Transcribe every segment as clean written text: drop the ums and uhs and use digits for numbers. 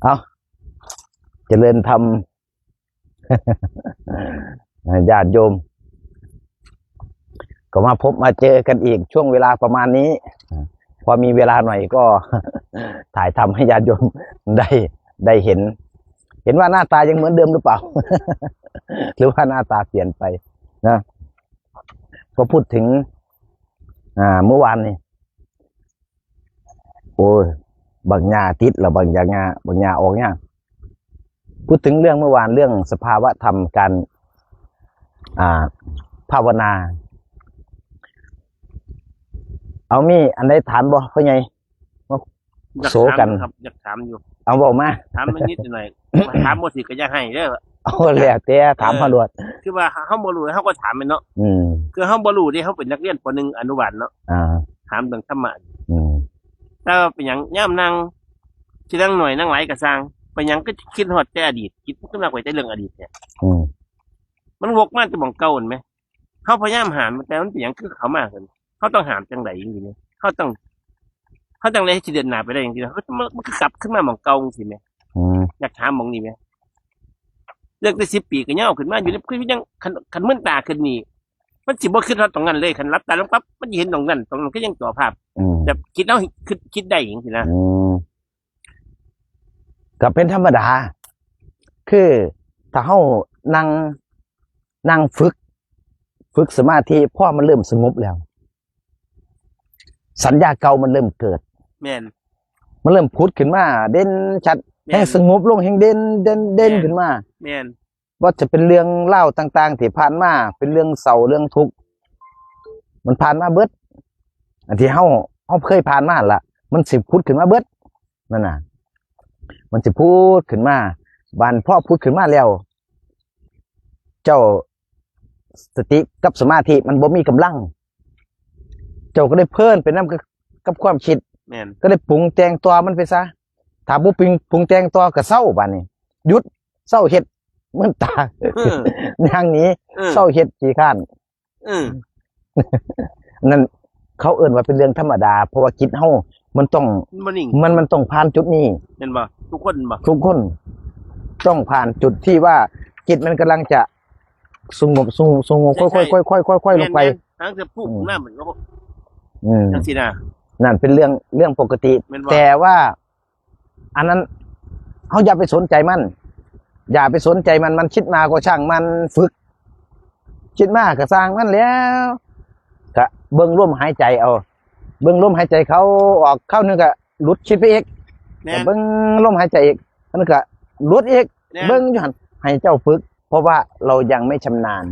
เอาเจริญธรรม ญาติโยมก็มาพบมาเจอกันอีกช่วงเวลาประมาณนี้พอมีเวลาหน่อยก็ ถ่ายทำให้ญาติโยมได้เห็นว่าหน้าตายังเหมือนเดิมหรือเปล่า หรือว่าหน้าตาเปลี่ยนไปนะก็พูดถึงเมื่อวานนี่โอ้ยบางยาติดแล้วบางยาออกเนี่ยพูดถึงเรื่องเมื่อวานเรื่องสภาวะธรรมการภาวนาเอามีอันใดถามบ่เขาไงโสกันครับอยากถามอยู่เอาบอกมาถามนิดหน่อยถามบ่สิก็อยากให้เด้อเอาแล้วแต่ถามพะรวดคือว่าเฮาบ่รู้เฮาก็ถามแม่นเนาะคือเฮาบ่รู้ที่เฮาเป็นนักเรียนป .1 อนุบาลเนาะถามเรื่องธรรมะถ้าเป็นหยังย่ามนั่งสินั่งหน่อยนั่งหลายก็สร้างเป็นหยังก็คิดฮอดแต่อดีตคิดขึ้นมาไว้แต่เรื่องอดีตเนี่ยมันวกมาแต่หม่องเก่าเห็นมั้ยเฮาพยายามหามแต่มันเป็นหยังคือเขามาเพิ่นเฮาต้องหามจังได๋จังซี่แม่เฮาต้องได้ให้สิเดินหน้าไปได้จังซี่เฮามันคือกลับขึ้นมาหม่องเก่าจังซี่แม่อยากถามหม่องนี้แม่เลิกได้10 ปีก็ยาวขึ้นมาอยู่คือยังคันมึนตาขึ้นนี่มันสิบ่คิดฮอดตรงนั้นเลยคันรับตาลงปั๊บมันสิเห็นตรงนั้นก็ยังต่อภาพแบบคิดเอาคิดได้จังซี่นะก็เป็นธรรมดาคือถ้าเฮานั่งฝึกสมาธิพอมันเริ่มสงบแล้วสัญญาเก่ามันเริ่มเกิดแม่นมันเริ่มพุดขึ้นมาเด่นชัดให้สงบลงแห่งเด่นขึ้นมาแม่นว่าจะเป็นเรื่องเล่าต่างๆที่ผ่านมาเป็นเรื่องเศร้าเรื่องทุกข์มันผ่านมาเบิดอันที่เฮาเคยผ่านมาล่ะมันสิพุดขึ้นมาเบิดนั่นน่ะมันจะพูดขึ้นมาบานพ่อพูดขึ้นมาแล้วเจ้าสติกับสมาธิมันบ่มีกำลังเจ้าก็ได้เพิ่นเป็นน้ำกับความคิดก็ได้ปรุงแต่งตัวมันไปซะถ้าบ่ปรุงแต่งตัวก็เศร้าบานนี้หยุดเศร้าเฮ็ดเหมือนตาอย่างนี้เศร้าเฮ็ดขี้ข้านนั่นเขาเอิ้นว่าเป็นเรื่องธรรมดาเพราะว่าจิตเฮามันต้องมันต้องผ่านจุดนี้เห็นบ่ทุกคนต้องผ่านจุดที่ว่าจิตมันกำลังจะสงบค่อยๆลงไปทั้งจะพูดหน้าเหมือนก็จังซี่นะนั่นเป็นเรื่องปกติแต่ว่าอันนั้นเฮาอย่าไปสนใจมันอย่าไปสนใจมันคิดมาก็ช่างมันฝึกคิดมาก็สร้างมันแล้วก็เบิ่งลมหายใจเอาเบิ่งลมหายใจเขาออกเข้านึงก็หลุดคิดไปอีกเบิ่งลมหายใจอีกมันก็หลุดอีกเบิ่งอยู่หั่นให้เจ้าฝึกเพราะว่าเรายังไม่ชำนาญ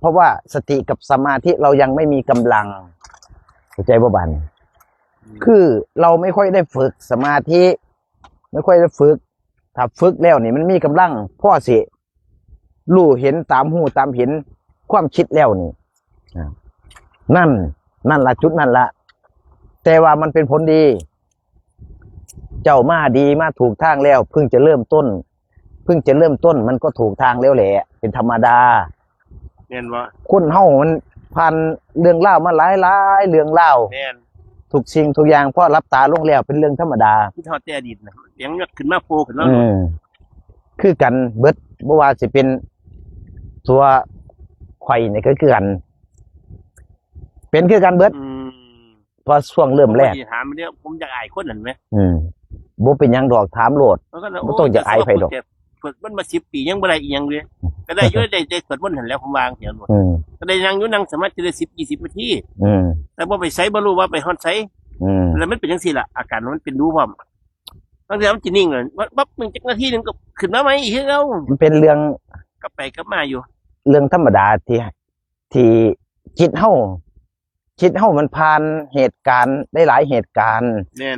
เพราะว่าสติกับสมาธิเรายังไม่มีกำลังเข้าใจบ่บันคือเราไม่ค่อยได้ฝึกสมาธิไม่ค่อยได้ฝึกถ้าฝึกแล้วนี่มันมีกำลังพ่อสิรู้เห็นตามหูตามเห็นความคิดแล้วนี่นั่นละจุดนั่นละแต่ว่ามันเป็นผลดีเจ้ามาดีมาถูกทางแล้วเพิ่งจะเริ่มต้นมันก็ถูกทางแล้วแหละเป็นธรรมดาแม่นบ่คนเฮามันผ่านเรื่องเล่ามาหลายเรื่องเล่าแม่นทุกสิ่งทุกอย่างพอรับตาลงแล้วเป็นเรื่องธรรมดาที่ทอดแต่อดีตน่ะยังยอดขึ้นมาโผล่ขึ้นมาคือกันเบิดบ่ว่าสิเป็นตัวไข่นี่ก็คือกันเป็นคือกันเบิดพอช่วงเริ่มแรกถามเด้อผมอยากอายคนนั่นมั้ยบ่เป็นหยังดอกถามโลดบ่ต้องอยากอายไผดอกฝึกมันมา10 ปียังบ่ได้อีหยังเลยก็ได้อยู่ได้สวดมนต์หั่นแล้วผมวางเสียหมดก็ได้นั่งสมาธิได้10-20 นาทีแต่บ่ไปไสบ่รู้ว่าไปฮอดไสแล้วมันเป็นจังซี่ล่ะอาการมันเป็นรู้พร้อมบางทีมันสินิ่งเลยปั๊บ1 จักนาทีนึงก็ขึ้นมาใหม่อีกแล้วมันเป็นเรื่องกลับไปกลับมาอยู่เรื่องธรรมดาที่จิตเฮามันผ่านเหตุการณ์ได้หลายเหตุการณ์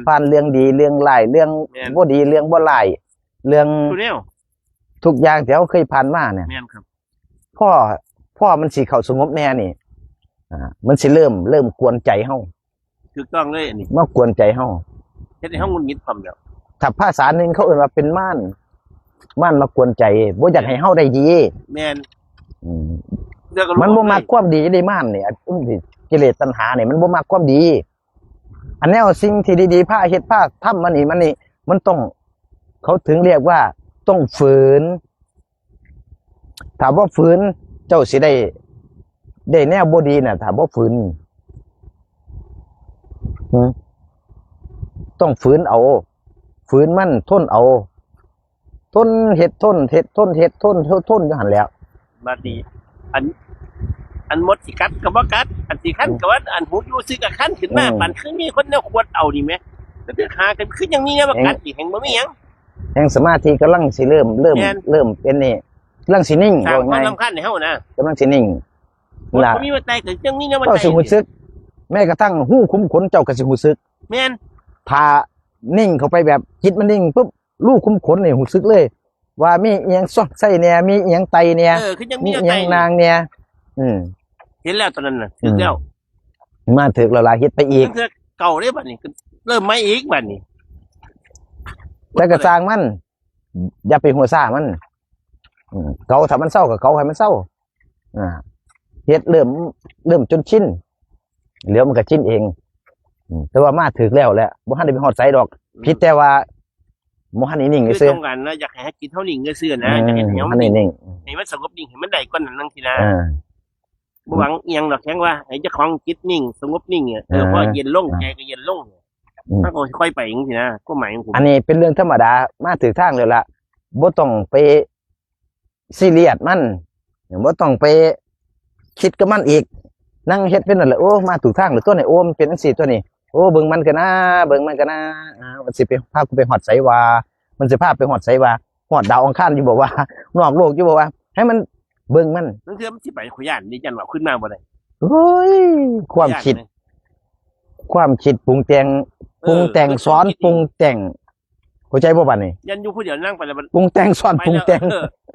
ผ่านเรื่องดีเรื่องร้ายเรื่องบ่ดีเรื่องบ่ร้ายเรื่องทุกอย่างที่เราเคยผ่านมาเนี่ยพ่อมันสิเข้าสงบแน่นี่มันสิเริ่มกวนใจเฮาถูกต้องเลยอันนี้มากวนใจเฮาเฮ็ดให้เฮาหงุดหงิดพร้อมแล้วถ้าภาษาหนึ่งเขาเอิ้นว่าเป็นม่านมากวนใจบ่อยากให้เฮาได้ดีแม่นมันบ่มักความดีได้ม่านนี่กิเลสตัณหาเนี่ยมันบ่มักความดีอันแนวสิ่งที่ดีๆพาเฮ็ดพาทำมันนี่ มันต้องเขาถึงเรียกว่าต้องฝืนถามว่าฝืนเจ้าสิได้แนวบดีน่ะถามว่าฝืนต้องฝืนเอาฝืนมันทนเอาทนเห็ดทนเห็ดทนเห็ดทนอยู่หันแล้วบัดนี้อันมดสิกัดกับว่ากัดอันสิคันกับว่าอันหูอยู่ซื้อกับคันขึ้นมาปันคือมีคนแนวขวดเอาดีไหมแต่คือหากันคืออย่างนี้เนี่ยว่ากัดอีกแห่งบ่มีหยังแห่งสมาธิกำลังสิเริ่มเป็นนี่กำลังสินิ่งว่าไงความสำคัญในเฮานะกำลังสินิ่งล่ะมีว่าใจเกิดจังนี้เนี่ยว่าใจก็สิหูซึกแม้กระทั่งหู้คุ้มขนเจ้าก็สิหูซึกแม่นพานิ่งเข้าไปแบบจิตมันนิ่งปุ๊บลูกคุ้มขนนี่หูซึกเลยว่ามีเอียงซอกไส้เนี่ยมีเอียงไตเนี่ยมีเอียงนางเนี่ยเห็นแล้วตอนนั้นน่ะถึงแล้วมาถึกเราลาเฮ็ดไปอีกเก่าได้บัดนี้เริ่มไม่อีกบัดนี้แต่ก็สร้างมันอย่าไปหัวซ่ามันเก่าถ้ามันเศร้าก็เก่าให้มันเศร้าเฮ็ดเริ่มจนชินเหลือมันก็ชินเองแต่ว่ามาถึกแล้วแหละบ่ทันได้ไปฮอดไสดอกผิดแต่ว่าบ่ทันนิ่งซื่อต้องการนะอยากให้จิตเฮานิ่งซื่อนะอยากให้เฮานิ่งให้มันสงบนิ่งให้มันได้ก่อนนั้นทีนะบ่หวังเอียงดอกแค่ว่าให้เจ้าของจิตนิ่งสงบนิ่งพอเย็นลงใจก็เย็นลงมันก็ค่อยไปอย่างนี้นะก็หมายของผมอันนี้เป็นเรื่องธรรมดามาถึงทางแล้วล่ะบ่ต้องไปซีเรียสมันบ่ต้องไปคิดกับมันอีกนั่งเฮ็ดเป็นนั่นแหละโอ้มาถูกทางหรือตัวไหนโอ้มันเป็นจังซี่ตัวนี้โอ้เบิ่งมันกันนะมันสิไปพากูไปฮอดไสว่ามันสิพาไปฮอดไสว่าฮอดดาวอังคารอยู่บ่ว่านอกโลกอยู่บ่ว่าให้มันเบิ่งมันนั่นคือมันสิไปขย่านนี่จันว่าขึ้นมาบ่ได้เฮ้ยความคิดปรุงแต่งซ้อนปรุงแต่งเข้าใจบ่บัดนี้ยันอยู่ผู้เดียวนั่งไปแล้วปรุงแต่งซ้อนปรุงแต่ง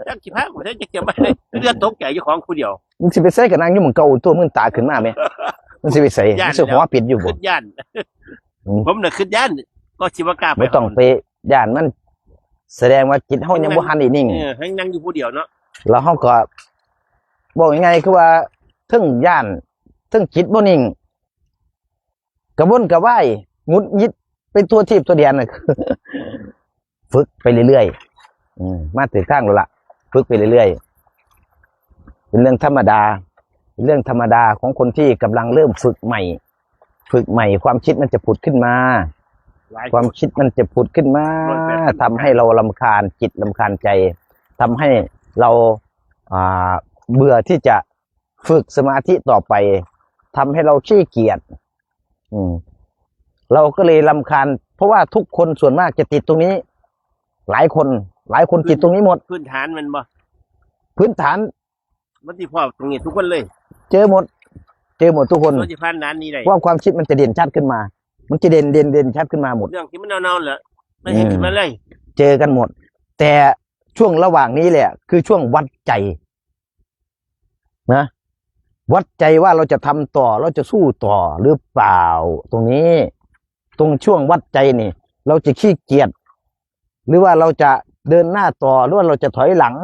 จักสิพาบ่ได้จะเก็บไว้เลือดตกใจอยู่ของผู้เดียวมึงสิไปใส่กับนางอยู่หม่องเก่าตัวมึงตาขึ้นมาแม่มันสิไปใส่มันสิหัวปิดอยู่บ่คิดย่านผมน่ะคิดย่านก็สิบ่กล้าไปบ่ต้องไปย่านมันแสดงว่าจิตเฮายังบ่ทันได้นิ่งให้นั่งอยู่ผู้เดียวเนาะแล้วเฮาก็บอกยังไงคือว่าทึ่งย่านทึ่งจิตบ่นิ่งกระวนกระวายงุดหงิดเป็นตัวทีบตัวเดียนน่ะฝึกไปเรื่อยๆมาถึงข้างแล้วล่ะฝึกไปเรื่อยๆเป็นเรื่องธรรมดาเป็นเรื่องธรรมดาของคนที่กำลังเริ่มฝึกใหม่ความคิดมันจะผุดขึ้นมาความคิดมันจะผุดขึ้นมาทำให้เรารำคาญจิตรำคาญใจทำให้เราเบื่อที่จะฝึกสมาธิต่อไปทำให้เราขี้เกียจเราก็เลยรำคาญเพราะว่าทุกคนส่วนมากจะติดตรงนี้หลายคนติดตรงนี้หมดพื้นฐานมันบ่พื้นฐานมันที่พ่อตรงนี้ทุกคนเลยเจอหมดทุกคนที่ผ่านนั้นนี่ได้ว่าความคิดมันจะเด่นชัดขึ้นมามันจะเด่นชัดขึ้นมาหมดเรื่องที่มันเน่าๆเหรอไม่เห็นขึ้นมาเลยเจอกันหมดแต่ช่วงระหว่างนี้แหละคือช่วงวัดใจนะวัดใจว่าเราจะทำต่อเราจะสู้ต่อหรือเปล่าตรงนี้ตรงช่วงวัดใจนี่เราจะขี้เกียจหรือว่าเราจะเดินหน้าต่อหรือว่าเราจะถอยหลัง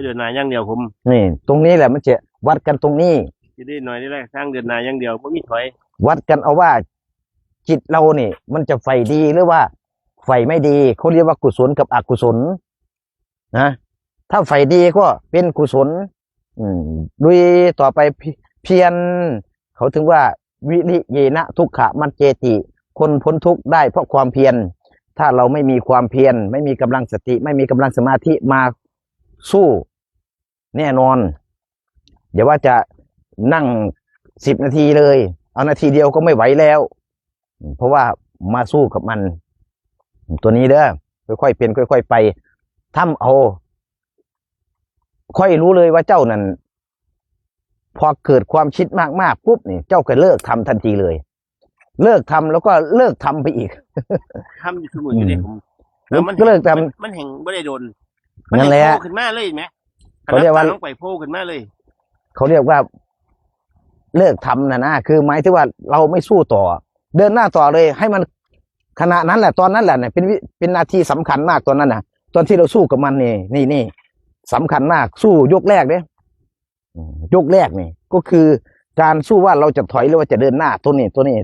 เดินหน้าอย่างเดียวผมนี่ตรงนี้แหละมันจะวัดกันตรงนี้จะได้หน่อยได้แรกทางเดินหน้าอย่างเดียวไม่มีถอยวัดกันเอาว่าจิตเรานี่มันจะไฟดีหรือว่าไฟไม่ดีเขาเรียกว่ากุศลกับอกุศลนะถ้าไฟดีก็เป็นกุศลลุยต่อไปเพียรเขาถึงว่าวิริเยนะทุกขะมัจเจติคนพ้นทุกข์ได้เพราะความเพียรถ้าเราไม่มีความเพียรไม่มีกำลังสติไม่มีกำลังสมาธิมาสู้แน่นอนอย่าว่าจะนั่ง10 นาทีเลยเอานาทีเดียวก็ไม่ไหวแล้วเพราะว่ามาสู้กับมันตัวนี้เด้อค่อยๆเป็นค่อยๆไปทำเอาค่อยรู้เลยว่าเจ้านั้นพอเกิดความคิดมากๆปุ๊บนี่เจ้าก็เลิกทำทันทีเลยเลิกทำแล้วก็เลิกทำไปอีกทำอยู่สมุนอยู่เลยมันก็เลิกทำมันแห่งไม่ได้โดนนั่นแหละขึ้นมาเลยไหมเขาเรียกว่าไปโผล่ขึ้นมาเลยเขาเรียกว่าเลิกทำนะคือหมายถึงว่าเราไม่สู้ต่อเดินหน้าต่อเลยให้มันขณะนั้นแหละตอนนั้นแหละเนี่ยเป็นนาทีสำคัญมากตอนนั้นนะตอนที่เราสู้กับมันนี่สำคัญมากสู้ยกแรกเนี่ยยกแรกนี่ก็คือการสู้ว่าเราจะถอยหรือว่าจะเดินหน้าตัวนี้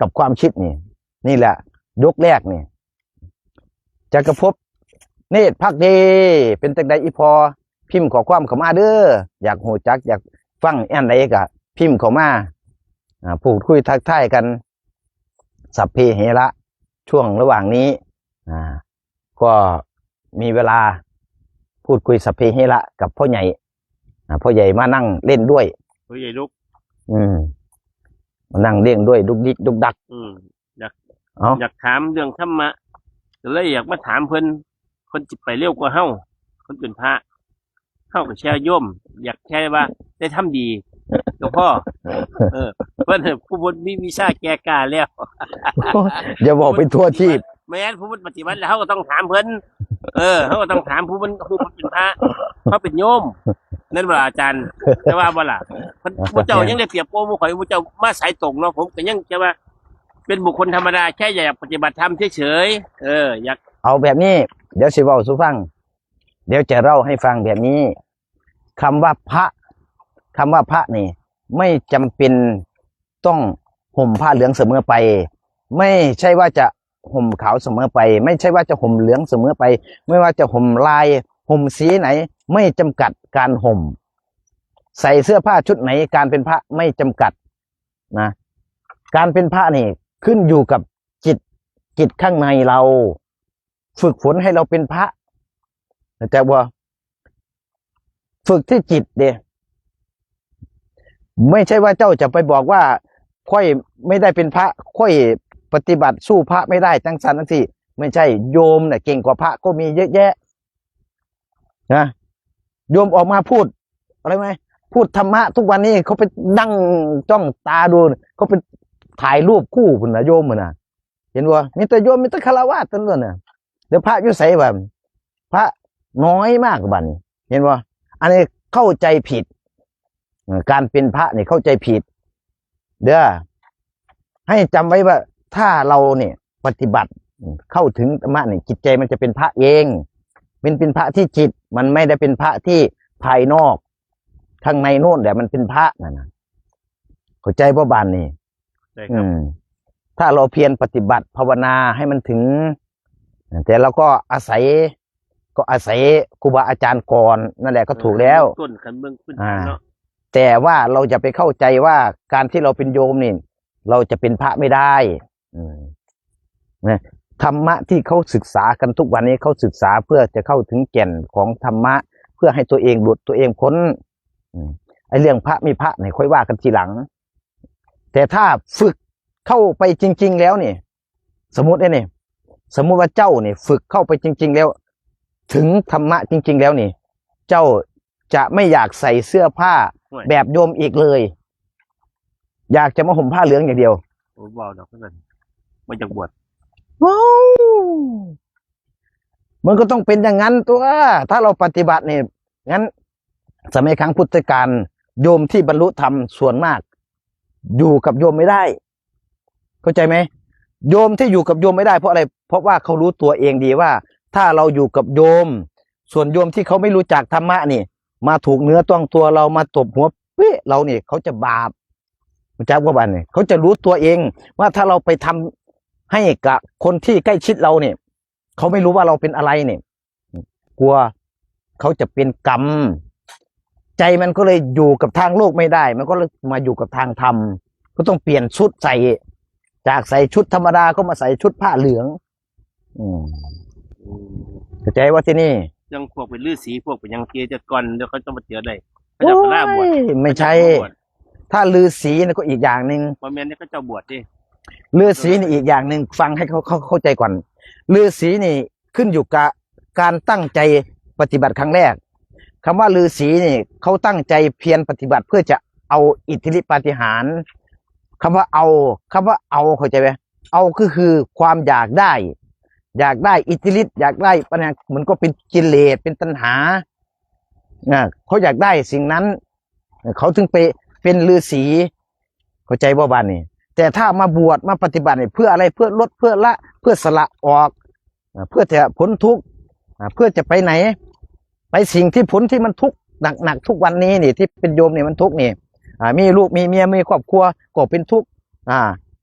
กับความคิดนี่แหละยกแรกนี่ จักรภพเนตรภักดีเป็นจังใดอีพอพิมพ์ขอความเข้ามาเด้ออยากหูจักอยากฟังอันใดก็พิมพ์เข้ามาพูดคุยทักทายกันสัพเพเหระช่วงระหว่างนี้ก็มีเวลาพูดคุยสัพเพเหระกับพ่อใหญ่พ่อใหญ่มานั่งเล่นด้วยพ่อใหญ่ลุกมานั่งเลี้ยงด้วยดุกดิกดุกดักอยากถามเรื่องธรรมะเลยอยากมาถามเพิ่นคนจิตไปเร็วกว่าเฮาคนเป็นพระเฮาก็แช่ย่มอยากแช่ว่าได้ทำดีกับพ่อเพิ่นผู้บนมีวิชาแก่กล้าแล้วอย่าบอกเป็นทั่วชีพแม้นผู้ปฏิบัติแล้วเขาก็ต้องถามเพิ่นเขาก็ต้องถามผู้เป็นพระเขาเป็นโยมนั่นเวลาอาจารย์จะว่าบ่ล่ะพระเจ้ายังได้เปรียบโอ้หมู่ข่อยพระเจ้ามาสายตรงเนาะผมก็ยังจะว่าเป็นบุคคลธรรมดาแค่อยากปฏิบัติธรรมเฉยๆอยากเอาแบบนี้เดี๋ยวสิเว้าสู่ฟังเดี๋ยวจะเล่าให้ฟังแบบนี้คำว่าพระนี่ไม่จำเป็นต้องห่มผ้าเหลืองเสมอไปไม่ใช่ว่าจะห่มขาวเสมอไปไม่ใช่ว่าจะห่มเหลืองเสมอไปไม่ว่าจะห่มลายห่มสีไหนไม่จำกัดการห่มใส่เสื้อผ้าชุดไหนการเป็นพระไม่จำกัดนะการเป็นพระนี่ขึ้นอยู่กับจิตข้างในเราฝึกฝนให้เราเป็นพระแต่ว่าฝึกที่จิตเดียไม่ใช่ว่าเจ้าจะไปบอกว่าค่อยไม่ได้เป็นพระค่อยปฏิบัติสู้พระไม่ได้จังสันทั้งสี่ไม่ใช่โยมเนี่ยเก่งกว่าพระก็มีเยอะแยะนะโยมออกมาพูดอะไรไหมพูดธรรมะทุกวันนี้เขาไปนั่งจ้องตาดูเขาเป็นถ่ายรูปคู่คุณนะโยมนะเห็นว่ามีแต่โยมมีแต่คารวะตั้งแต่เนี่ยเดี๋ยวพระยุ่ใส่แบบพระน้อยมากบันเห็นว่าอันนี้เข้าใจผิดการเป็นพระเนี่ยเข้าใจผิดเด้อให้จำไว้ว่าถ้าเราเนี่ยปฏิบัติเข้าถึงธรรมะเนี่ยจิตใจมันจะเป็นพระเองเป็นพระที่จิตมันไม่ได้เป็นพระที่ภายนอกข้างในโน่นแต่มันเป็นพระนั่นนะเข้าใจพ่อบานนี่ถ้าเราเพียรปฏิบัติภาวนาให้มันถึงแต่เราก็อาศัยครูบาอาจารย์ก่อนนั่นแหละก็ถูกแล้วต้นขันเบื้องขึ้นเนาะแต่ว่าเราจะไปเข้าใจว่าการที่เราเป็นโยมนี่เราจะเป็นพระไม่ได้ธรรมะที่เขาศึกษากันทุกวันนี้เขาศึกษาเพื่อจะเข้าถึงแก่นของธรรมะเพื่อให้ตัวเองหลุดตัวเองพ้นไอ้เรื่องพระไม่พระเนี่ยค่อยว่ากันทีหลังแต่ถ้าฝึกเข้าไปจริงๆแล้วนี่สมมติว่าเจ้าเนี่ยฝึกเข้าไปจริงๆแล้วถึงธรรมะจริงๆแล้วนี่เจ้าจะไม่อยากใส่เสื้อผ้าแบบโยมอีกเลยอยากจะมาห่มผ้าเหลืองอย่างเดียวโอ้บอกดอกเพื่อนมาจากบวชมันก็ต้องเป็นอย่างนั้นตัวถ้าเราปฏิบัติเนี่ยงั้นสมัยครั้งพุทธกาลโยมที่บรรลุธรรมส่วนมากอยู่กับโยมไม่ได้เข้าใจไหมโยมที่อยู่กับโยมไม่ได้เพราะอะไรเพราะว่าเขารู้ตัวเองดีว่าถ้าเราอยู่กับโยมส่วนโยมที่เขาไม่รู้จักธรรมะนี่มาถูกเนื้อต้องตัวเรามาตบหัวเป๊ะเราเนี่ยเขาจะบาปมันจะว่าบ้านเนี่ยเขาจะรู้ตัวเองว่าถ้าเราไปทำให้กับคนที่ใกล้ชิดเราเนี่ยเขาไม่รู้ว่าเราเป็นอะไรเนี่ยกลัวเขาจะเป็นกรรมใจมันก็เลยอยู่กับทางโลกไม่ได้มันก็เลยมาอยู่กับทางธรรมก็ต้องเปลี่ยนชุดใส่จากใส่ชุดธรรมดาก็มาใส่ชุดผ้าเหลืองเข้าใจว่าที่นี่ยังพวกเป็นฤาษีพวกเป็นยังเกียจะก่อนเดี๋ยวเขาจะมาเจอได้เขาจะลาบวชไม่ใช่ถ้าฤาษีนี่ก็อีกอย่างหนึ่งบางแม่นี่ก็จะบวชดิฤาษีนี่อีกอย่างหนึ่งฟังให้เขาเข้าใจก่อนฤาษีนี่ขึ้นอยู่กับการตั้งใจปฏิบัติครั้งแรกคำว่าฤาษีนี่เขาตั้งใจเพียรปฏิบัติเพื่อจะเอาอิทธิฤทธิปาฏิหาริย์คำว่าเอาเข้าใจไหมเอาก็คือความอยากได้อิทธิฤทธิ์อยากได้ปัญญามันก็เป็นกิเลสเป็นตัณหาเขาอยากได้สิ่งนั้นเขาถึงไปเป็นฤาษีเข้าใจบ่บ้านนี่แต่ถ้ามาบวชมาปฏิบัติเพื่ออะไรเพื่อลดเพื่อละเพื่อสละออกเพื่อจะพ้นทุกข์เพื่อจะไปไหนไปสิ่งที่ผลที่มันทุกข์หนักทุกวันนี้นี่ที่เป็นโยมเนี่ยมันทุกข์นี่มีลูกมีเมียมีครอบครัวก็เป็นทุกข์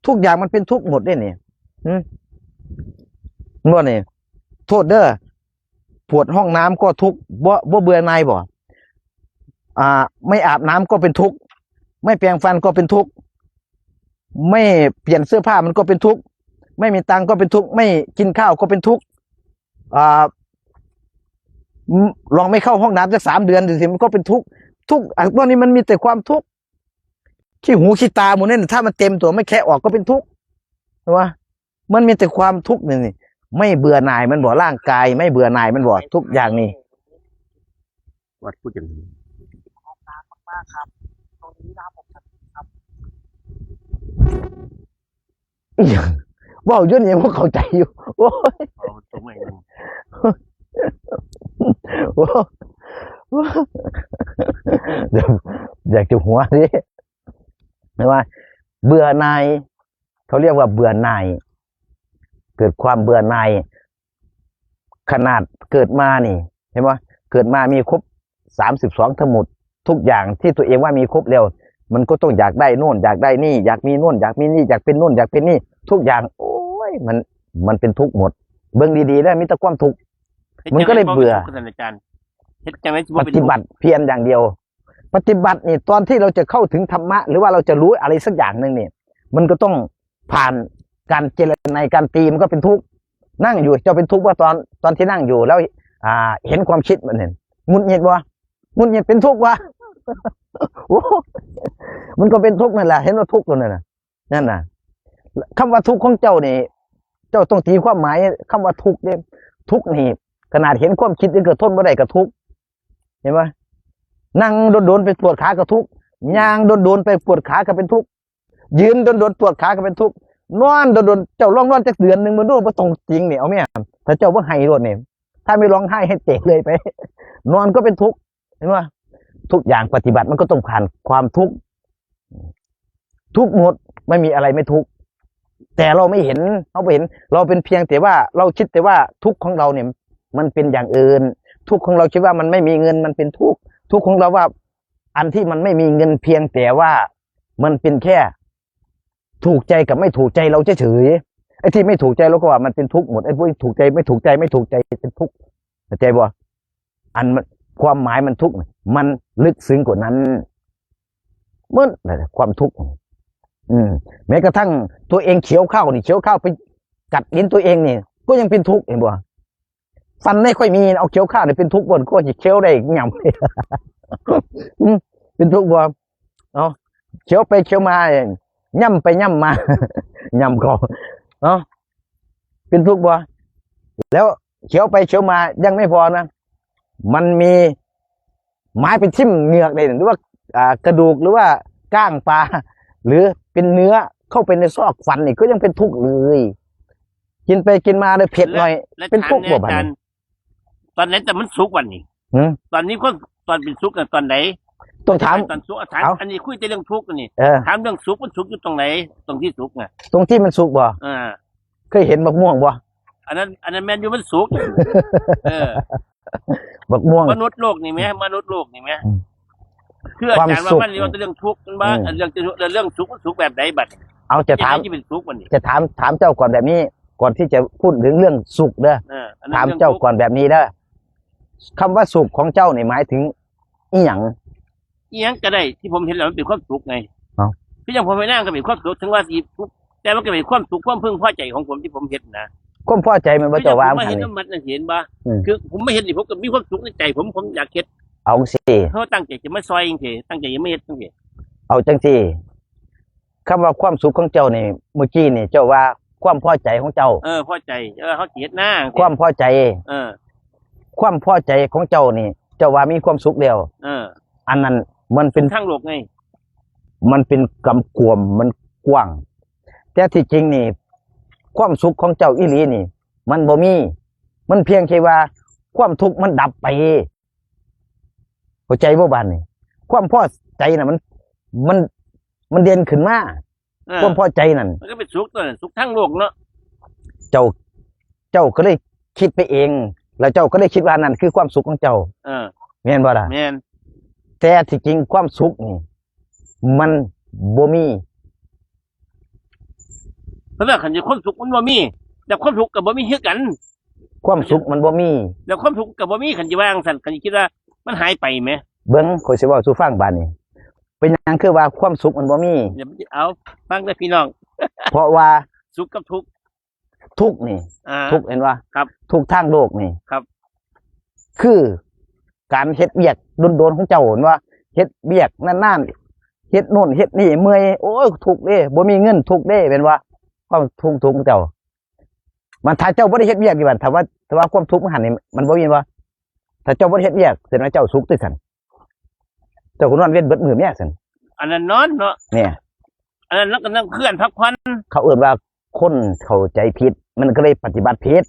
ทุกอย่างมันเป็นทุกข์หมดด้วยนี่ว่านี่ โทษเด้อปวดห้องน้ำก็ทุกข์บ่เบื่อหน่ายบ่ไม่อาบน้ำก็เป็นทุกข์ไม่แปรงฟันก็เป็นทุกข์ไม่เปลี่ยนเสื้อผ้ามันก็เป็นทุกข์ไม่มีตังค์ก็เป็นทุกข์ไม่กินข้าวก็เป็นทุกข์ลองไม่เข้าห้องน้ำสัก3 เดือนดูสิมันก็เป็นทุกข์พวกนี้มันมีแต่ความทุกข์ขี้หูขี้ตาหมดนี่ถ้ามันเต็มตัวไม่แคะออกก็เป็นทุกข์ใช่ไหมมันมีแต่ความทุกข์นี่ไม่เบื่อหน่ายมันบอกร่างกายไม่เบื่อหน่ายมันบอกทุกอย่างนี่ วัดพูดอย่างนี้ มากครับตรงนี้นะครับผมครับ ว่ายุ่นยังว่าเข้าใจอยู่โอ้ย เอาตรงไหนนึง เดี๋ยวอยากจะหัวดิไม่ว่า เบื่อหน่ายเขาเรียกว่าเบื่อหน่ายเกิดความเบื่อหน่ายขนาดเกิดมานี่เห็นไหมเกิดมามีครบ32ทั้งหมดทุกอย่างที่ตัวเองว่ามีครบแล้วมันก็ต้องอยากได้โน่นอยากได้นี่อยากมีโน่นอยากมีนี่อยากเป็นโน่นอยากเป็นนี่ทุกอย่างโอ้ยมันเป็นทุกข์หมดเบิ่งดีๆแล้วมีแต่ความทุกข์มันก็เลยเบื่อ อาจารย์เฮ็ดจังได๋สิ ป บ่เป็น ฏิบัติเพียรอย่างเดียว ปฏิบัตินี่ตอนที่เราจะเข้าถึงธรรมะหรือว่าเราจะรู้อะไรสักอย่างหนึ่งเนี่ยมันก็ต้องผ่านการเจรไนการตีมันก็เป็นทุกข์นั่งอยู่จะเป็นทุกข์ว่าตอนที่นั่งอยู่แล้วเห็นความคิดมันเห็นงุนหงิดวะงุนหงิดเป็นทุกข์วะ โอ้มันก็เป็นทุกข์นั่นแหละเห็นว่าทุกข์นั่นน่ะนั่นน่ะคำว่าทุกข์ของเจ้านี่เจ้าต้องตีความหมายคำว่าทุกข์เนี่ยทุกข์นี่ขนาดเห็นความคิดยังเกิดทนไม่ได้กับทุกข์เห็นไหมนั่งโดนๆไปปวดขาก็ทุกข์ย่างโดนๆไปปวดขาก็เป็นทุกข์ยืนโดนๆปวดขาก็เป็นทุกข์นอนโดนๆเจ้าร้องนอนจักเดือนหนึ่งมันดูว่าตรงจริงเนี่ยเอาไหมถ้าเจ้าว่าให้รถเนี่ยถ้าไม่ร้องไห้ให้เตะเลยไป นอนก็เป็นทุกข์เห็นไหมทุกอย่างปฏิบัติมันก็ต้องผ่านความทุกข์ทุกหมดไม่มีอะไรไม่ทุกข์แต่เราไม่เห็นเราไม่เห็น เราเป็นเพียงแต่ว่าเราคิดแต่ว่าทุกข์ของเราเนี่ยมันเป็นอย่างอื่นทุกข์ของเราคิดว่ามันไม่มีเงินมันเป็นทุกข์ทุกข์ของเราว่าอันที่มันไม่มีเงินเพียงแต่ว่ามันเป็นแค่ถูกใจกับไม่ถูกใจเราเฉยๆไอ้ที่ไม่ถูกใจเราก็ว่ามันเป็นทุกข์หมดไอ้พวกถูกใจไม่ถูกใจเป็นทุกข์เข้าใจบ่อันความหมายมันทุกข์มันลึกซึ้งกว่านั้นเมื่อความทุกข์แม้กระทั่งตัวเองเคี้ยวข้าวนี่เคี้ยวข้าวไปกัดลิ้นตัวเองนี่ก็ยังเป็นทุกข์เห็นบ่ฟันไม่ค่อยมีเอาเคี้ยวข้าวนี่เป็นทุกข์บนก็จะเคี้ยวได้หย่ำเป็นทุกข์บ่เนาะเคี้ยวไปเคี้ยวมาย่ำไปย่ำมา ย่ำก็เนาะเป็นทุกข์บ่แล้วเคี้ยวไปเคี้ยวมายังไม่พอนะมันมีไม้ไปทิ่มเหงือกเลยหรือว่ากระดูกหรือว่าก้างปลาหรือเป็นเนื้อเข้าไปในซอกฟันนี่ก็ยังเป็นทุกข์เลยกินไปกินมาเลยเผ็ดหน่อยเป็นทุกข์บ่บัดนี้ ตอนไหนแต่มันสุกวันนี้ตอนนี้คนตอนเป็นสุกตอนไหน ต้องถาม ตอนสุกถามอันนี้คุยแต่เรื่องทุกข์นี่ถามเรื่องสุกมันสุกอยู่ตรงไหนตรงที่สุกไง ตรงที่มันสุกบ่เคยเห็นมะม่วงบ่อันนั้นแม่นอยู่มันสุกมะม่วงมนุษย์โลกนี่ไหมมนุษย์โลกนี่ไหมคืออาจารย์ว่ามันเรื่องทุกข์มันว่าเรื่องสุกแบบไหนบัดเอาจะถามจะถามเจ้าก่อนแบบนี้ก่อนที่จะพูดถึงเรื่องสุขเด้อถามเจ้าก่อนแบบนี้เด้อคำว่าสุขของเจ้าเนี่ยหมายถึงอีหยังก็ได้ที่ผมเห็นแล้วมันเป็นความสุขไงพี่ยังผมไปนั่งก็เป็นความสุขถึงว่าทุกแต่มันก็เป็นความสุขความพึงพอใจของผมที่ผมเห็นนะความพอใจมันว่าจะวางไม่เห็นมันเห็นบ่คือผมไม่เห็นนี่ผมก็มีความสุขในใจผมอยากเห็นเอาสิเขาตั้งใจจะมาซอยจริงๆตั้งใจยังไม่เห็นจังซี่เอาจังสิคำว่าความสุขของเจ้านี่เมื่อกี้นี่เจ้าว่าความพอใจของเจ้าพอใจเขาเกลียดหน้าความพอใจความพอใจของเจ้านี่เจ้าว่ามีความสุขเดียวอันนั้นมันเป็นทั้งโลกไงมันเป็นกำกวมมันกว้างแต่ที่จริงนี่ความสุขของเจ้าอีหลีนี่มันบ่มีมันเพียงแค่ว่าความทุกข์มันดับไปเข้าใจบ่บานนี่ความพอใจน่ะมันเด่นขึ้นมาความพอใจนั่นมันก็เป็นสุขตัวนั้นสุขทั้งโลกเนาะเจ้าก็เลยคิดไปเองแล้วเจ้าก็เลยคิดว่านั่นคือความสุขของเจ้าแม่นบ่ล่ะแม่นแต่ที่จริงความสุขนี่มันบ่มีเพราะว่าคันจะความสุขมันบ่มีแต่ความสุขกับบ่มีคือกัน ความสุขมันบ่มี แล้วความทุกข์ก็บ่มีคันสิว่าจังซั่นคันสิคิดว่ามันหายไปแหม เบิ่งข่อยสิเว้าสู่ฟังบาดนี้เป็นหยังคือว่าความสุขมันบ่มี เดี๋ยวเอาฟังเด้อพี่น้อง เพราะว่า สุขกับทุกข์ ทุกข์นี่ ทุกข์เห็นว่า ครับ ทุกข์ทางโลกนี่ ครับ คือการเฮ็ดเวียกโดนๆของเจ้าเห็นว่าเฮ็ดเวียกนานๆเฮ็ดโน่นเฮ็ดนี่เมื่อยโอ้ยทุกข์เด้บ่มีเงินทุกข์เด้เป็นว่าความทุกข์ของเจ้า มันถ้าเจ้าบ่ได้เฮ็ดเวียกนี่บัดถ้าว่าความทุกข์มันหันนี่มันบ่มีว่าถ้าเจ้าบ่ได้เฮ็ดเวียกแสดงว่าเจ้าสุขตึกซั่นเจ้าก็นอนเว้นเบิดมื้อแม่ซั่น อันนั้นนอนเนาะ เนี่ย อันนั้นแล้วก็นั่งเคลื่อนพักผ่อน เขาเอิ้นว่าคนเข้าใจผิดมันก็เลยปฏิบัติผิด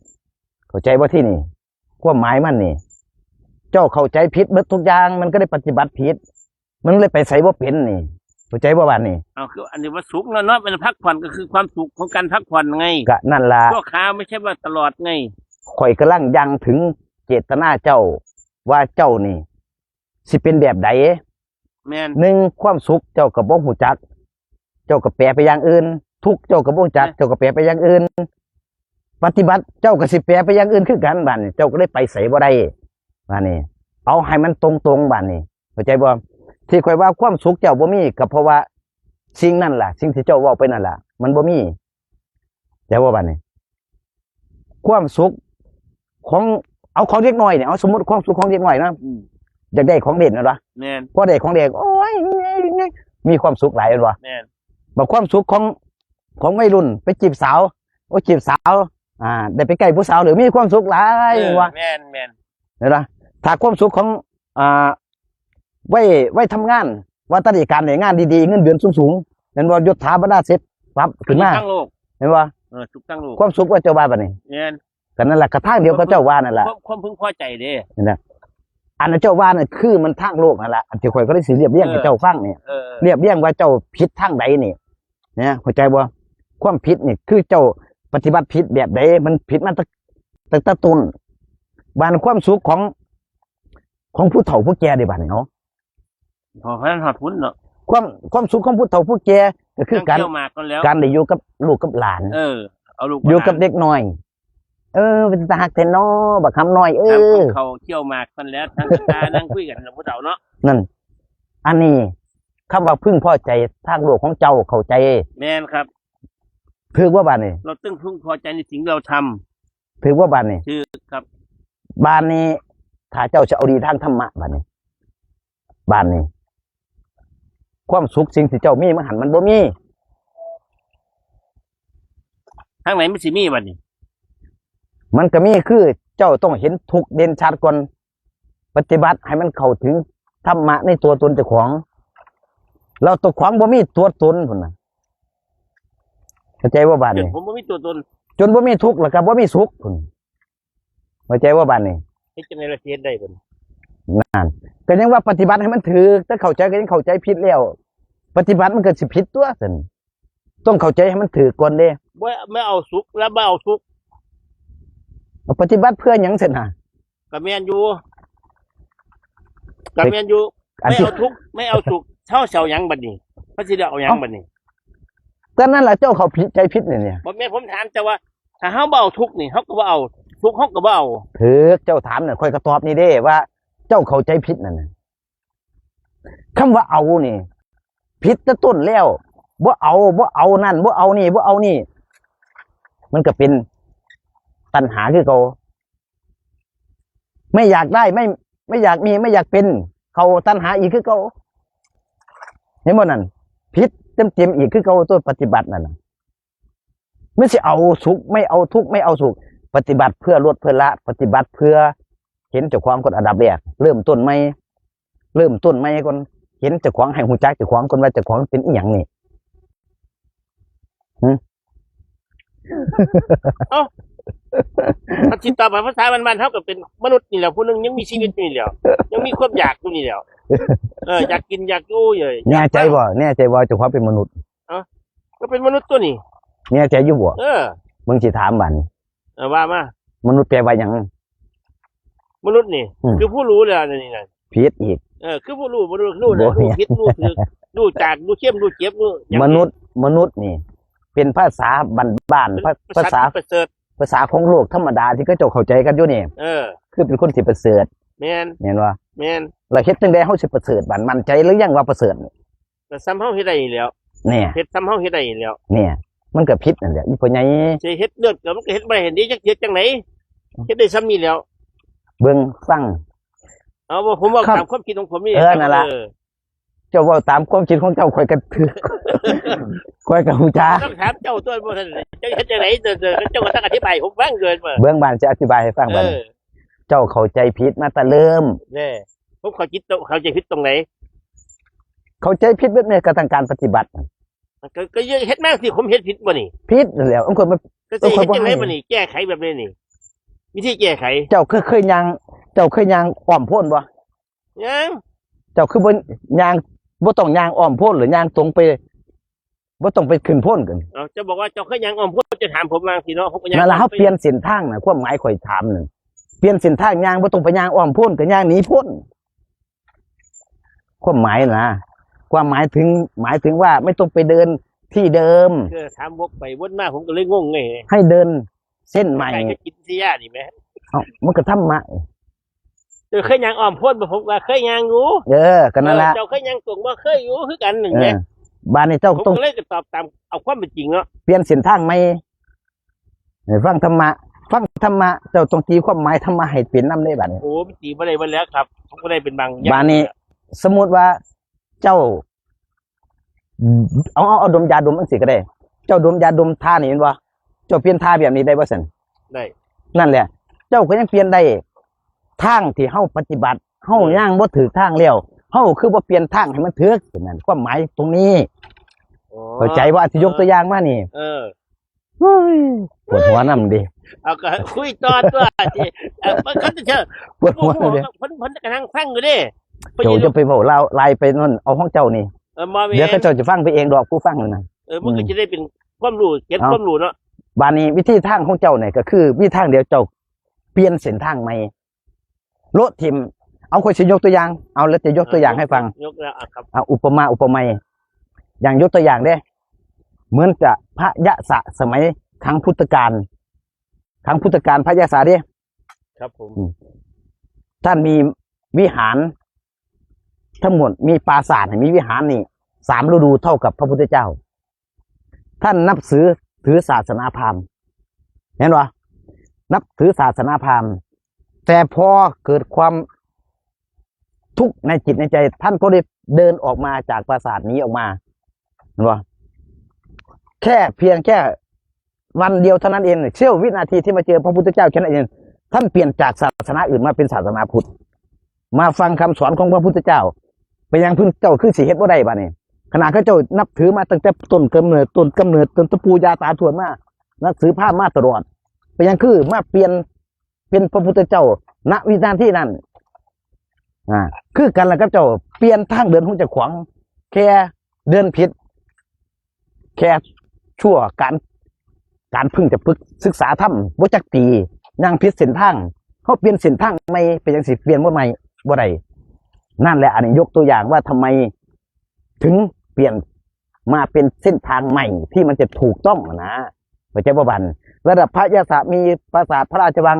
เข้าใจบ่ที่นี่ความหมายมันนี่ เจ้าเข้าใจผิดเบิดทุกอย่างมันก็ได้ปฏิบัติผิดมันเลยไปไสบ่เป็นนี่เข้าใจบ่บาดนี้ เอาคืออันนี้ว่าสุขเนาะมันพักผ่อนก็คือความสุขของการพักผ่อนไง ก็นั่นล่ะ ชั่วคราวไม่ใช่ว่าตลอดไง ข่อยกำลังยังถึงเจตนาเจ้าว่าเจ้านี่ สิเป็นแบบใด แม่น หนึ่งความสุขเจ้าก็บ่ฮู้จัก เจ้าก็แปลไปอย่างอื่น ทุกข์เจ้าก็บ่ฮู้จัก เจ้าก็แปลไปอย่างอื่น ปฏิบัติเจ้าก็สิแปลไปอย่างอื่นคือกันบัดนี้เจ้าก็ได้ไปไสบ่ได้บัดนี้ เอาให้มันตรงๆบัดนี้เข้าใจบ่ที่ข่อยว่าความสุขเจ้าบ่มีก็เพราะว่าสิ่งนั่นล่ะสิ่งที่เจ้าเว้าไปนั่นล่ะมันบ่มีแต่ว่าบัดนี้ ความสุขของเอาของเด็กน้อยเนี่ยเอาสมมติความสุขของเด็กน้อยนะอยากได้ของเด่นนะวะ แม่น พอได้ของเด็กโอ้ยมีความสุขหลายเลยว่ะ แม่น บอกความสุขของวัยรุ่นไปจีบสาวโอ้จีบสาวได้ไปใกล้ผู้สาวหรือมีความสุขหลายว่ะ แม่นแม่น เห็นปะถ้าความสุขของไว้ทำงานว่าตราการในงานดีๆเงินเดือนสูงๆเห็นว่ายศถาบรรดาศักดิ์ปั๊บขึ้นมา ทั้งโลก เห็นว่า ทุกทั้งโลก ความสุขว่าเจ้าบ้านบัดนี้ แม่น ก็นั่นแหละกระทั่งเดียวกับเจ้าว่านั่นแหละ ความพึงพอใจเด้ อันนั้นเจ้าว่านั่นคือมันทางโลกนั่นแหละอันที่ข่อยก็ได้สิเรียบเรียงให้เจ้าฟังเนี่ยเรียบเรียงว่าเจ้าผิดทางใดนี่เนี่ยเข้าใจบ่ความผิดนี่คือเจ้าปฏิบัติผิดแบบใดมันผิดมาตั้งแต่ต้นบานความสุขของผู้เฒ่าผู้แก่ได้บานเนาะ พอพันหอดพุ่นเนาะ ความสุขของผู้เฒ่าผู้แก่ก็คือการ เที่ยวหมากกันแล้ว การได้อยู่กับลูกกับหลาน เอาลูก อยู่กับเด็กน้อย เป็นตาหักแต่น้อบักคำน้อย เขาเที่ยวหมากกันแล้วทั้งตานั่งคุยกันกับผู้เฒ่าเนาะ นั่นอันนี้คำว่าพึ่งพอใจทางโลกของเจ้าเข้าใจ แม่นครับ ถือว่าบ้านนี่ เราต้องพึงพอใจในสิ่งเราทำ ถือว่าบ้านนี่ ชื่อครับ บ้านนี้ถ้าเจ้าจะเอาดีทางธรรมะบ้านนี้บ้านนี้ความสุขสิ่งที่เจ้ามีมันหันมันบ่มี ทางไหนไม่สิมีบัดนี้ มันก็มีคือเจ้าต้องเห็นทุกข์เด่นชัดก่อนปฏิบัติให้มันเข้าถึงธรรมะในตัวตนเจ้าของเราตัวของบ่มีตัวตนพุ่นน่ะเข้าใจว่าบ้านนี้ ผมไม่มีตัวตน จนบ่มีทุกข์แล้วก็บ่มีสุขพุ่นเข้าใจว่าบ้านนี้ ให้จะในประเทศได้พุ่น นั่นก็ยังว่าปฏิบัติให้มันถือถ้าเข้าใจก็ยังเข้าใจผิดแล้ว ปฏิบัติมันก็สิผิดตัวซั่นต้องเข้าใจให้มันถือก่อนเด้ ไม่เอาสุขแล้วไม่เอาทุกข์ ปฏิบัติเพื่อหยังซั่นน่ะ กับแมนยูกับแมนยู อัน ไม่ ที่ เอาทุกข์ไม่เอาสุขเช่าเฉาหยังบัดนี้พระสิได้เอาหยังบัดนี้ ก็นั่นล่ะเจ้าเขาผิดใจผิดเนี่ย บ่แม่นผมถามแต่ว่าถ้าเฮาบ่เอาทุกข์นี่เฮาก็บ่เอาทุกข์เฮาก็บ่เอา ถือเจ้าถามน่ะค่อยก็ตอบนี่เด้ว่าเจ้าเข้าใจผิดนั่นน่ะคำว่าเอานี่ผิดแต่ต้นแล้วบ่เอานั่นบ่เอานี่มันก็เป็นตัณหาคือเก่าไม่อยากได้ไม่อยากมีไม่อยากเป็นเขาตัณหาอีกคือเก่าเห็นบ่นั่นผิดเต็มอีกคือเก่าตัวปฏิบัตินั่นน่ะไม่ใช่เอาสุขไม่เอาทุกข์ไม่เอาสุขปฏิบัติเพื่อลดเพื่อละปฏิบัติเพื่อเห็นเจ้าของคนอันดับแรกเริ่มต้นไม่ก่อนเห็นเจ้าของให้หูจักเจ้าของคนว่าเจ้าของเป็นอีหยังนี่ ถ้าสิตอบภาษาบ้านๆเฮาก็เป็นมนุษย์นี่แหละผู้หนึงยังมีชีวิตอยู่นี่แหล้วยังมีความอยากอยู่นี่แหล้วอยากกินอยากอยู่เลย แน่ใจบ่เจ้าของเป็นมนุษย์ ก็เป็นมนุษย์ตัวนี้ แน่ใจอยู่บ่ มึงสิถามบัดนี้ ว่ามาม นุษย์แปลว่าหยัง มนุษย์นี่คือผู้รู้แล้วนี่น่ะ ผิดอีก คือผู้รู้รู้คิดรู้ถึกรู้จากรู้เข้มรู้เจ็บรู้ มนุษย์นี่ เป็นภาษาบ้านๆภาษา ประเสริฐ ภาษาของโลกธรรมดาที่เขาเจ้าเข้าใจกันอยู่นี่คือเป็นคนสิประเสริฐแม่นเห็นว่าแม่นแล้วเฮ็ดจังได๋เฮาสิประเสริฐบัดมั่นใจหรือยังว่าประเสริฐก็ซ้ำเฮาเฮ็ดได้แล้วเนี่ยเฮ็ดซ้ำเฮาเฮ็ดได้แล้วเนี่ยมันก็ผิดนั่นแหละอีพ่อใหญ่สิเฮ็ดเลือดก็มันก็เฮ็ดบ่ได้เห็นดีจักเฮ็ดจังได๋เฮ็ดได้ซ้ำนี้แล้วเบิ่งฟังเอาบ่ผมว่าตามความคิดของผมนี่นั่นล่ะเจ้าเว้าตามความคิดของเจ้าข่อยก็ถือข่อยก็ฮู้จักต้องถามเจ้าตัวบ่ทันเจ้าเฮ็ดจังได๋เจ้าก็ต้องอธิบายผมฟังเกินบ่เบิ่งบ้านสิอธิบายให้ฟังบัดเจ้าเข้าใจผิดมาแต่เริ่มแน่ผมเข้าใจผิดตรงไหนเข้าใจผิดเบิดแม้กระทั่งการปฏิบัติก็เฮ็ดมาสิผมเฮ็ดผิดบ่นี่ผิดนั่นแหละคนมันก็สิเฮ็ดจังได๋บ่นี่แก้ไขแบบนี้นี่วิธีแก้ไขเจ้าเคยย่างอ้อมโพ้นบ่ยังเจ้าคือบ่ย่างบ่ต้องย่างอ้อมโพ้นหรือย่างตรงไปบ่ต้องไปขึ้นโพ้นกันจะบอกว่าเจ้าเคยย่างอ้อมโพ้นจะถามผมว่าสิเนาะผมก็ย่างนั่นล่ะเฮาเปลี่ยนเส้นทางน่ะความหมายข่อยถามนั่นเปลี่ยนเส้นทางย่างบ่ต้องไปย่างอ้อมโพ้นก็ย่างหนีโพ้นความหมายนะความหมายถึงว่าไม่ต้องไปเดินที่เดิมคือถามวกไปวนมาผมก็เลยงงไงให้เดินเส้นใหม่ก็กินสิยานี่แม่มันก็ธรรมะเคยย่างอ้อมโพ้นบ่ผมว่าเคยย่างอยู่ก็นั่นล่ะเจ้าเคยย่างตรงบ่เคยอยู่คือกันนั่นแหละบ้านนี้เจ้าต้องเลยตอบตามเอาความเป็นจริงเนาะเปลี่ยนเส้นทางใหม่ฟังธรรมะเจ้าต้องตีความหมายธรรมะให้เป็นนำได้บัดนี้โอ้ตีบ่ได้บ่แล้วครับผมก็ได้เป็นบางบ้านนี้สมมุติว่าเจ้าเอาดมยาดมจังซี่ก็ได้เจ้าดมยาดมท่านี่แม่นบ่เจ้าเปลี่ยนท่าแบบนี้ได้บ่ซั่นได้นั่นแหละเจ้าก็ยังเปลี่ยนได้ทางที่เฮาปฏิบัติเฮาย่างบ่ถูกทางแล้วเฮาคือบ่เปลี่ยนทางให้มันถูกนั่นความหมายตรงนี้เข้าใจว่าสิยกตัวอย่างมานี่ปวดหัวนำดิเอาก็คุยต่อตัวสิเขาจะเชิญปวดหัวเลยเพิ่นกำลังฟังอยู่ดิเจ้าจะไปเว้าไล่ไปนั่นเอาของเจ้านี่เดี๋ยวเจ้าจะฟังไปเองดอกผู้ฟังนั่นน่ะมันก็จะได้เป็นความรู้เก็บความรู้เนาะบาดนี้วิธีทางของเจ้าเนี่ยก็คือวิธีทางเดียวเจ้าเปลี่ยนเส้นทางใหม่โลดทิมเอาค่อยสิยกตัวอย่างเอาแล้วจะยกตัวอย่างให้ฟังยกแล้วครับอุปมาอย่างยกตัวอย่างเด้เหมือนจะพระยะสะสมัยครั้งพุทธกาลพระยะสะเด้ครับผมท่านมีวิหารทั้งหมดมีปราสาทมีวิหารนี่3 ฤดูเท่ากับพระพุทธเจ้าท่านนับถือศาสนาพราหมณ์เห็นป่ะนับถือศาสนาพราหมณ์แต่พอเกิดความทุกข์ในจิตในใจท่านก็ได้เดินออกมาจากปราสาทนี้ออกมาเห็นป่ะเพียงแค่วันเดียวเท่านั้นเองเสี้ยววินาทีที่มาเจอพระพุทธเจ้าแค่นั้นเองท่านเปลี่ยนจากศาสนาอื่นมาเป็นศาสนาพุทธมาฟังคำสอนของพระพุทธเจ้าไปยังพึ่งเจ้าคือสิเฮ็ดบ่ได้บ้านี่ขณะเขาเจ้านับถือมาตั้งแต่ต้นกำเนิดต้นตะปูยาตาทวนมานับถือผ้ามาตลอดไปยังคือมาเปลี่ยนเป็นพระพุทธเจ้าณวินาทีนั้นคือกันแล้วกับเจ้าเปลี่ยนทางเดินของเจ้าขวางแค่เดินผิดแค่ชั่วการพึ่งจะพึกศึกษาธรรมบ่จักปียังผิดเส้นทางเขาเปลี่ยนเส้นทางใหม่ไปยังสิเปลี่ยนบ่ใหม่บ่ได้นั่นแหละอันนี้ยกตัวอย่างว่าทำไมถึงเปลี่ยนมาเป็นเส้นทางใหม่ที่มันจะถูกต้องนะพระเจ้าบันระดับพระยาศมีปราสาทพระราชวัง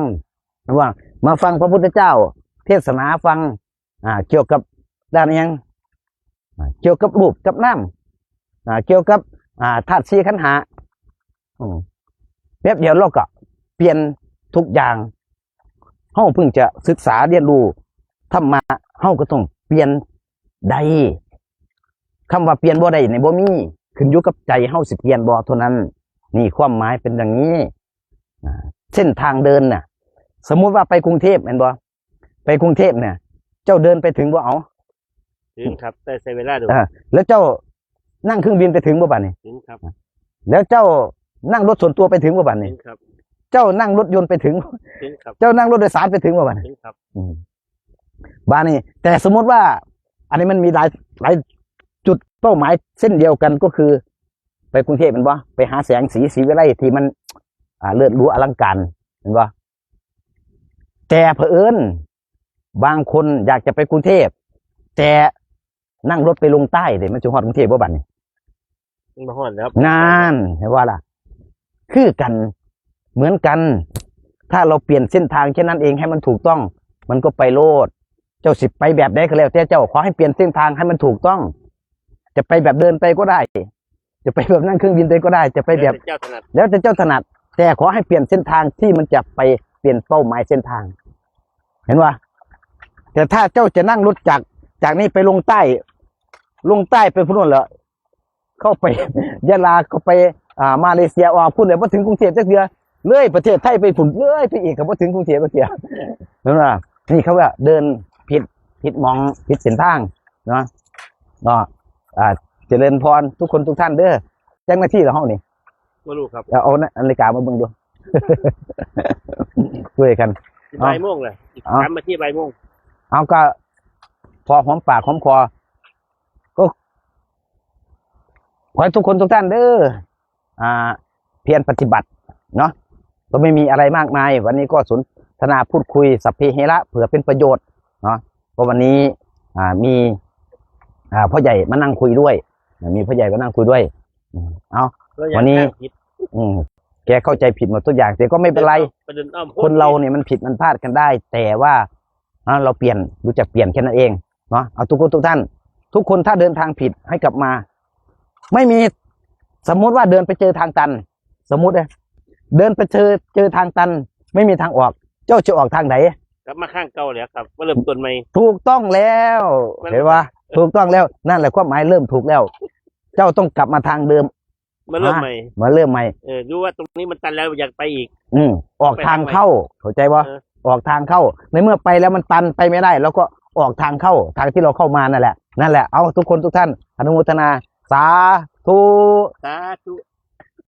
ว่ามาฟังพระพุทธเจ้าเทศนาฟังเกี่ยวกับด้านยังเกี่ยวกับรูปกับน้ำเกี่ยวกับธาตุ4 ขันธ์ 5แบบเดียวเราก็เปลี่ยนทุกอย่างเฮาเพิ่งจะศึกษาเรียนรู้ธรรมะเฮาก็ต้องเปลี่ยนได้คำว่าเปลี่ยนบ่ได้ในบ่มีขึ้นอยู่กับใจเฮาสิเปลี่ยนบ่เท่านั้นนี่ความหมายเป็นอย่างนี้เส้นทางเดินน่ะสมมุติว่าไปกรุงเทพแม่นบ่ไปกรุงเทพเนี่ยเจ้าเดินไปถึงบ่เอาถึงครับแต่ใช้เวลาดูแล้วเจ้านั่งเครื่องบินไปถึงบ่บัดนี้ถึงครับแล้วเจ้านั่งรถส่วนตัวไปถึงบ่บัดนี้ถึงครับเจ้านั่งรถยนต์ไปถึงครับเจ้านั่งรถโดยสารไปถึงบ่บัดนี้ถึงครับบ้านนี้แต่สมมติว่าอันนี้มันมีหลายจุดเป้าหมายเส้นเดียวกันก็คือไปกรุงเทพเป็นบ่ไปหาแสงสีวิไลที่มันเลิศหรูอลังการเป็นบ่แต่เผอิญบางคนอยากจะไปกรุงเทพแต่นั่งรถไปลงใต้เลยมันจะฮอดกรุงเทพบ่บัดนี้มาฮอดแล้วนานเห็นว่าล่ะคือกัน เหมือนกัน ถ้าเราเปลี่ยนเส้นทางแค่นั้นเองให้มันถูกต้อง มันก็ไปโลด เจ้าสิไปแบบใดก็แล้วแต่เจ้าขอให้เปลี่ยนเส้นทางให้มันถูกต้อง จะไปแบบเดินไปก็ได้ จะไปแบบนั่งเครื่องบินไปก็ได้ จะไปแบบ เจ้าถนัด แล้วแต่เจ้าถนัด แต่ขอให้เปลี่ยนเส้นทางที่มันจะไปเปลี่ยนเป้าหมายเส้นทาง เห็นว่าแต่ถ้าเจ้าจะนั่งรถจากนี้ไปลงใต้ไปพุ่นเหรอเข้าไป ยะลาก็ไปมาเลเซียออกพุ่นเลยพอถึงกรุงเทพจักเดือเลยประเทศไทยไปฝุ่นเลยไปอีกกับพอถึงกรุงเทพจักเดือเห็นว่านี่เขาว่าเดินผิดมองผิดเส้นทางเนาะเจริญพรทุกคนทุกท่านเด้อเจ้าหน้าที่เราเฮานี่ บ่รู้ครับ เอานาฬิกามาเบิ่งดู ช่วยกัน บ่ายโมงเลยอีก3นาทีบ่ายโมง เอาก็พอหอมปากหอมคอก็ขอให้ทุกคนทุกท่านเด้อเพียรปฏิบัติเนาะก็ไม่มีอะไรมากมายวันนี้ก็สนทนาพูดคุยสัพเพเหระเผื่อเป็นประโยชน์เนาะเพราะวันนี้มีพ่อใหญ่มานั่งคุยด้วยมีพ่อใหญ่มานั่งคุยด้วยเอาวันนี้แกเข้าใจผิดหมดทุกอย่างแต่ก็ไม่เป็นไรคนเราเนี่ยมันผิดมันพลาดกันได้ แต่ว่าเราเปลี่ยนรู้จักเปลี่ยนแค่นั้นเองเนาะเอาทุกคนทุกท่านทุกคนถ้าเดินทางผิดให้กลับมาไม่มีสมมุติว่าเดินไปเจอทางตันสมมุติเลยเดินไปเจอทางตันไม่มีทางออกเจ้าจะออกทางไหน กลับมาข้างเก่าแล้วครับมาเริ่มต้นใหม่ ถูกต้องแล้วเห็นว่าถูกต้องแล้วนั่นแหละความหมายเริ่มถูกแล้ว เจ้าต้องกลับมาทางเดิม มาเริ่มใหม่ มาเริ่มใหม่ รู้ว่าตรงนี้มันตันแล้วอยากไปอีก ออกทางเข้าเข้าใจว่าออกทางเข้าในเมื่อไปแล้วมันตันไปไม่ได้ แล้วก็ออกทางเข้าทางที่เราเข้ามานั่นแหละเอาทุกคนทุกท่านอนุโมทนาสาธุ สาธุ